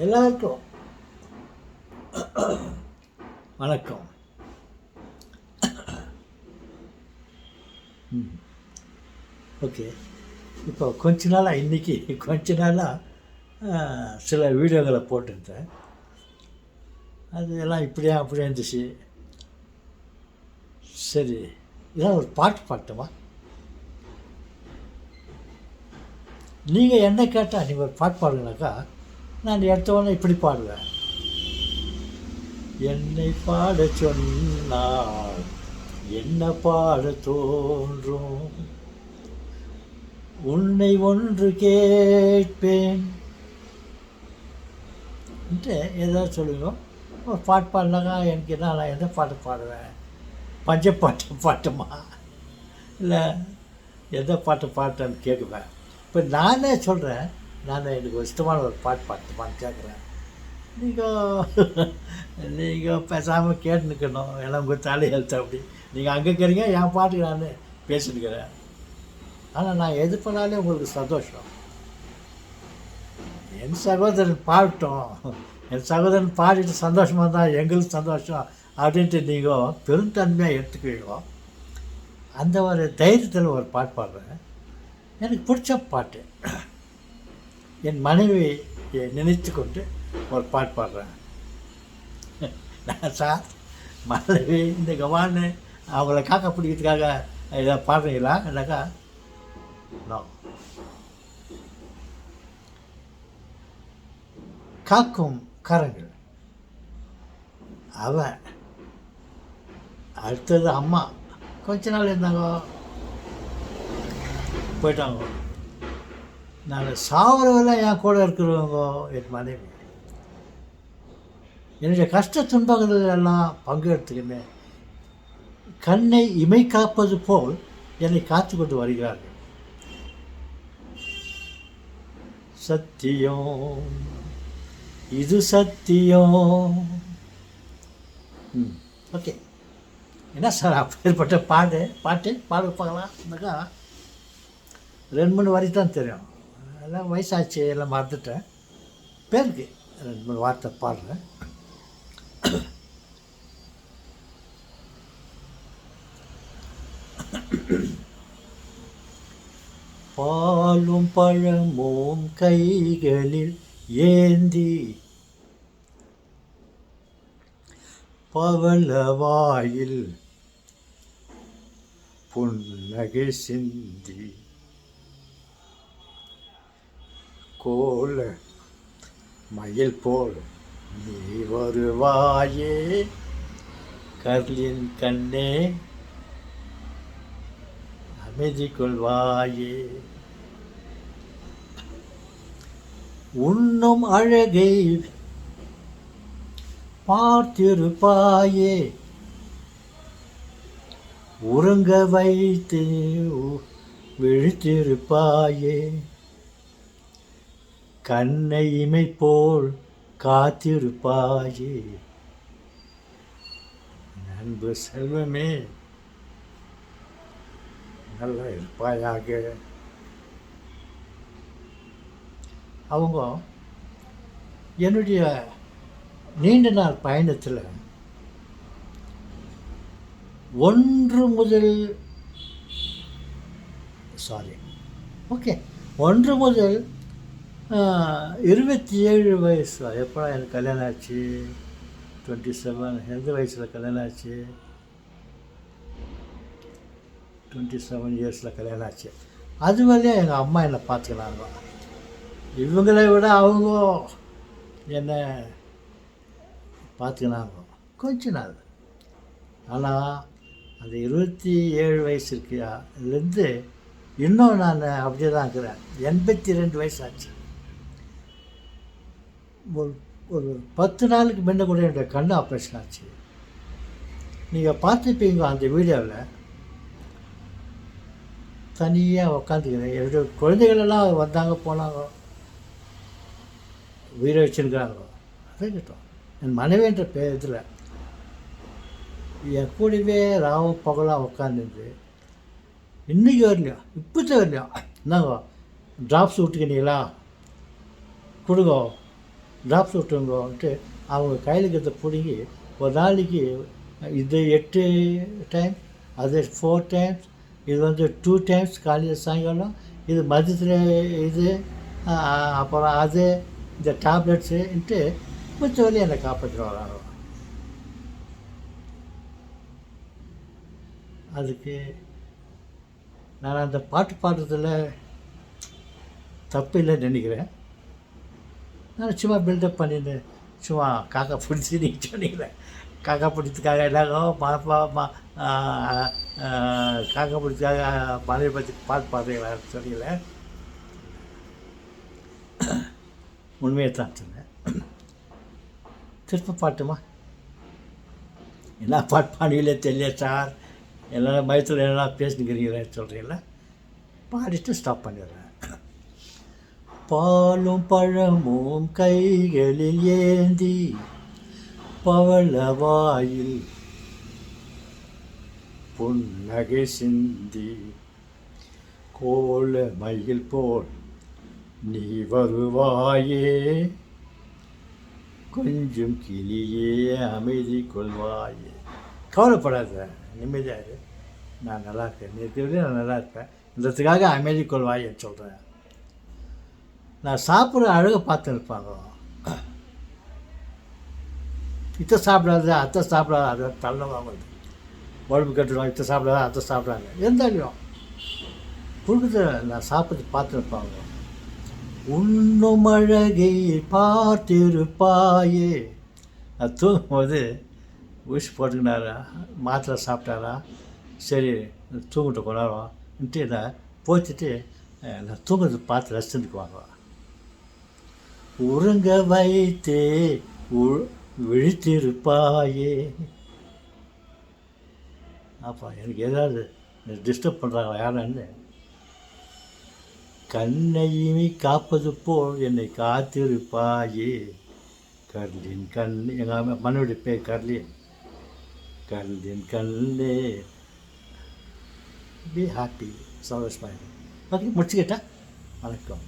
எல்லாருக்கும் வணக்கம். ஓகே, இப்போ கொஞ்ச நாளாக இன்றைக்கி கொஞ்ச நாளாக சில வீடியோக்களை போட்டிருந்தேன். அது எல்லாம் இப்படியா அப்படியே இருந்துச்சு. சரி, இதான் ஒரு பாட்டு பாட்டுமா. நீங்கள் என்ன கேட்டால் நீங்கள் ஒரு பாட்டு பாடுங்கனாக்கா நான் எடுத்தவொடனே இப்படி பாடுவேன். என்னை பாட சொன்னால் என்ன பாட தோன்றும், உன்னை ஒன்று கேட்பேன் ஏதாவது சொல்லுங்க. ஒரு பாட்டு பாடினாக்கா எனக்கு என்ன, நான் எந்த பாட்டு பாடுவேன்? பஞ்சப்பாட்டு பாட்டுமா இல்லை எந்த பாட்டு பாட்டேன்னு கேட்குவேன். இப்போ நானே சொல்கிறேன், நான் எனக்கு இஷ்டமான ஒரு பாட்டு பாட்டுமான்னு கேட்குறேன். நீங்கள் பேசாமல் கேட்டுனுக்கணும். எல்லாம் உங்கள் தலையெழுத்து அப்படி நீங்கள் அங்கே இருக்கிறீங்க, என் பாட்டுக்கு நான் பேசிட்டுக்கிறேன். ஆனால் நான் எது பண்ணாலே உங்களுக்கு சந்தோஷம். என் சகோதரன் பாடட்டும், என் சகோதரன் பாடிட்டு சந்தோஷமாக தான் எங்களுக்கு சந்தோஷம் அப்படின்ட்டு நீங்கள் பெருந்தன்மையாக எடுத்துக்குவீங்க. அந்த ஒரு தைரியத்தில் ஒரு பாட்டு பாடுறேன். எனக்கு பிடிச்ச பாட்டு, என் மனைவி நினைத்து கொண்டு ஒரு பாட்டு பாடுறேன். நான் சார் மனைவி இந்த கவான்னு அவங்கள காக்கா பிடிக்கிறதுக்காக இதை பாடுறீங்களா என்னக்கா? நோ. காக்கும் கரங்கள் அவன். அடுத்தது அம்மா கொஞ்ச நாள் இருந்தாங்க, போயிட்டாங்க. நான் சாவரவெல்லாம் என் கூட இருக்கிறவங்க என் மனைவி. என்னுடைய கஷ்ட துன்பங்கள் எல்லாம் பங்கெடுத்துக்கின்னு கண்ணை இமை காப்பது போல் என்னை காத்து கொண்டு வருகிறார்கள். சத்தியம், இது சத்தியம். ஓகே, என்ன சார் அப்பேற்பட்ட பாட்டு பார்க்கலாம் இருந்தாக்கா 2-3 வரி தான் தெரியும். எல்லாம் வயசாச்சு, எல்லாம் மறந்துட்டேன். பேருக்கு 2-3 வார்த்தை பாடுறேன். பாலும் பழமும் கைகளில் ஏந்தி பவளவாயில் புன்னகை சிந்தி கோல மயில் போல் நீ வருவாயே கர்லின் கண்ணே அமைதி கொள்வாயே, உண்ணும் அழகை பார்த்திருப்பாயே, உறங்க வைத்து விழித்திருப்பாயே, கண்ணை இமை போல் காத்திருப்பாயே, அன்பு செல்வமே நல்லா இருப்பாயாக. அவங்க என்னுடைய நீண்ட நாள் பயணத்தில் 1 முதல் 27 வயசு. எப்போ எனக்கு கல்யாணம் ஆச்சு? 27. எந்த வயசில் கல்யாணம் ஆச்சு? 27 இயர்ஸில் கல்யாணம் ஆச்சு. அது வரையும் எங்கள் அம்மா என்னை பார்த்துக்கிறாங்க. இவங்களை விட அவங்க என்னை பார்த்துக்கினாங்க கொஞ்ச நாள். ஆனால் அந்த 27 வயசு இருக்குலேருந்து இன்னும் நான் அப்படியே தான் இருக்கிறேன். 82 வயசு ஆச்சு. ஒரு 10 நாளுக்கு முன்ன கூட என்னுடைய கண் ஆப்ரேஷன் ஆச்சு. நீங்கள் பார்த்துப்பீங்க அந்த வீடியோவில். தனியாக உக்காந்துக்கிறேன். என்னுடைய குழந்தைகளெல்லாம் வந்தாங்க போனாங்க, உயிரை வச்சுருக்கிறாங்க. அதே கிட்டோம் என் மனைவின்ற இதில் என் கூடவே ராவ பகலாக உட்காந்துருந்து இன்றைக்கி வரலையும் இப்போத்த வரலையும். என்னங்க ட்ராப்ஸ் விட்டுக்கினீங்களா கொடுங்க, ட்ராப்ஸ் விட்டுருங்கோன்ட்டு அவங்க கையில் இருக்கிறத பிடுங்கி ஒரு நாளைக்கு இது 8 டைம், அது 4 டைம்ஸ், இது வந்து 2 டைம்ஸ் காலையில் சாயங்காலம், இது மதியத்தில் இது அப்புறம் அது இந்த டேப்லெட்ஸுன்ட்டு மிச்ச வரையும் என்னை காப்பாற்றி வராங்க. அதுக்கு நான் அந்த பாட்டு பாடுறதில் தப்பு இல்லைன்னு நினைக்கிறேன். நான் சும்மா பில்டப் பண்ணிட்டு சும்மா காக்கா பிடிச்சி நீங்கள் சொன்னீங்களே, காக்கா பிடிச்சதுக்காக எல்லாரும் காக்கா பிடிச்சதுக்காக மலையை பற்றி பாட்டு பாடுறீங்களான்னு சொன்னீங்களே, உண்மையை தான் சொன்னேன். திருப்ப பாட்டுமா, என்ன பாட்டு பாடுவீங்களே தெரியல சார், எல்லாம் மயத்தில் எல்லாம் பேசினுக்கிறீங்களே சொல்கிறீங்கள, பாடிட்டு ஸ்டாப் பண்ணிடுறேன். பாலும் பழமும் கைகளில் ஏந்தி பவளவாயில் புன்னகை சிந்தி கோல மயில் போல் நீ வருவாயே, கொஞ்சம் கிளியே அமைதி கொள்வாயே. கவலைப்படாத, நிம்மதியாக நான் நல்லா இருக்கேன், நேற்று நான் நல்லா இருப்பேன், இந்தத்துக்காக அமைதி கொள்வாயேன்னு சொல்கிறேன். நான் சாப்பிட்ற அழகை பார்த்து இருப்பாங்க, இத்தை சாப்பிடாது அத்தை சாப்பிடாது, அதை தள்ள வாங்குது, உடம்பு கட்டுடுவோம், இத்தை சாப்பிடாத அத்தை சாப்பிடாங்க, இருந்தாலையும் கொடுக்குற நான் சாப்பிட்டு பார்த்துருப்பாங்க. உண்ணும் அழகை பார்த்திருப்பாயே. நான் தூங்கும்போது ஊசி போட்டுக்கினாரா, மாத்திரை சாப்பிட்டாரா, சரி தூங்கிட்டு கொண்டாடுவோம்ன்ட்டு நான் போச்சுட்டு நான் தூங்குறது பார்த்து ரசிச்சுக்குவாங்க. உறங்க வைத்தே விழித்திருப்பாயே. அப்போ எனக்கு ஏதாவது டிஸ்டர்ப் பண்ணுறாங்க யாருன்னு, கண்ணையுமி காப்பது போல் என்னை காத்திருப்பாயே. கர்லின் கண், எங்கள் மனைவிடைய பேர் கர்லின். கர்லின் கண்ணே பி ஹாப்பி, சந்தோஷமாக. ஓகே, முடிச்சுக்கிட்டேன். வணக்கம்.